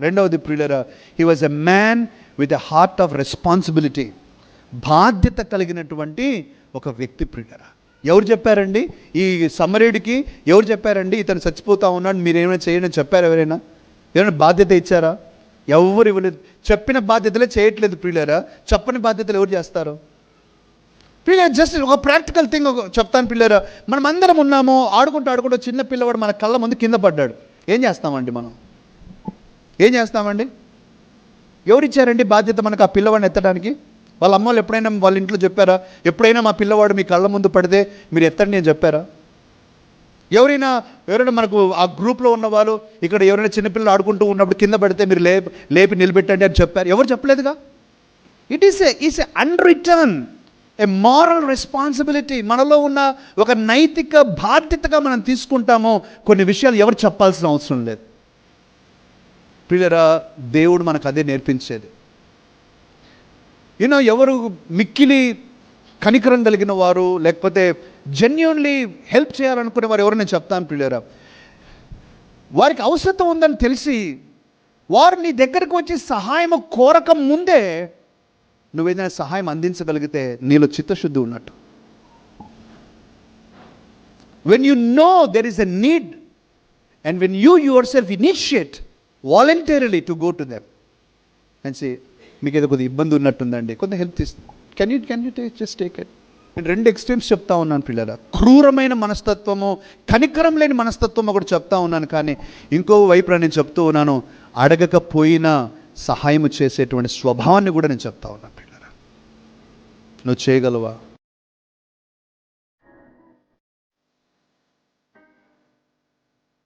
రెండవది ప్రియులరా, he was a man with a heart of responsibility. బాధ్యత కలిగినటువంటి ఒక వ్యక్తి ప్రియులరా. ఎవరు చెప్పారండి ఈ సమరేయుడికి? ఎవరు చెప్పారండి ఇతను చచ్చిపోతా ఉన్నాడు, మీరు ఏమైనా చేయండి చెప్పారు? ఎవరైనా బాధ్యత ఇచ్చారా? ఎవరు ఇవ్వలేదు. చెప్పిన బాధ్యతలే చేయట్లేదు ప్రియులరా. చెప్పని బాధ్యతలు ఎవరు చేస్తారు ప్రియులరా? జస్ట్ ఒక ప్రాక్టికల్ థింగ్ చెప్తాను ప్రియులరా. మనం అందరం ఉన్నాము, ఆడుకుంటూ చిన్న పిల్లవాడు మన కళ్ళ ముందు కింద పడ్డాడు. ఏం చేస్తామండి మనం? ఏం చేస్తామండి? ఎవరిచ్చారండి బాధ్యత మనకు ఆ పిల్లవాడిని ఎత్తడానికి? వాళ్ళ అమ్మ వాళ్ళు ఎప్పుడైనా వాళ్ళ ఇంట్లో చెప్పారా? ఎప్పుడైనా మా పిల్లవాడు మీ కళ్ళ ముందు పడితే మీరు ఎత్తండి అని చెప్పారా? ఎవరైనా మనకు ఆ గ్రూప్లో ఉన్న వాళ్ళు ఇక్కడ ఎవరైనా చిన్నపిల్లలు ఆడుకుంటూ ఉన్నప్పుడు కింద పడితే మీరు లేపి నిలబెట్టండి అని చెప్పారు? ఎవరు చెప్పలేదుగా. It is a unwritten a moral responsibility. మనలో ఉన్న ఒక నైతిక బాధ్యతగా మనం తీసుకుంటామో కొన్ని విషయాలు ఎవరు చెప్పాల్సిన అవసరం లేదు ప్రియులరా. దేవుడు మనకు అదే నేర్పించేది. ఎవరు మిక్కిలి కనికరం కలిగిన వారు, లేకపోతే జెన్యూన్లీ హెల్ప్ చేయాలనుకునే వారు ఎవరు నేను చెప్తాను ప్రియులరా, వారికి అవసరం ఉందని తెలిసి వారు నీ దగ్గరకు వచ్చి సహాయం కోరక ముందే నువ్వేదైనా సహాయం అందించగలిగితే నీలో చిత్తశుద్ధి ఉన్నట్టు. When you know there is a need and when you your self initiate voluntarily to go to them and say, మీకు ఏదో కొద్దిగా ఇబ్బంది ఉన్నట్టుందండి, కొంత హెల్ప్ తీస్తుంది, can you just take it. నేను 2 ఎక్స్ట్రీమ్స్ చెప్తా ఉన్నాను పిల్లల. క్రూరమైన మనస్తత్వము, కనికరం లేని మనస్తత్వం ఒకటి చెప్తా ఉన్నాను. కానీ ఇంకో వైపు నేను చెప్తూ ఉన్నాను, అడగకపోయినా సహాయం చేసేటువంటి స్వభావాన్ని కూడా నేను చెప్తా ఉన్నాను పిల్లల. నువ్వు చేయగలవా?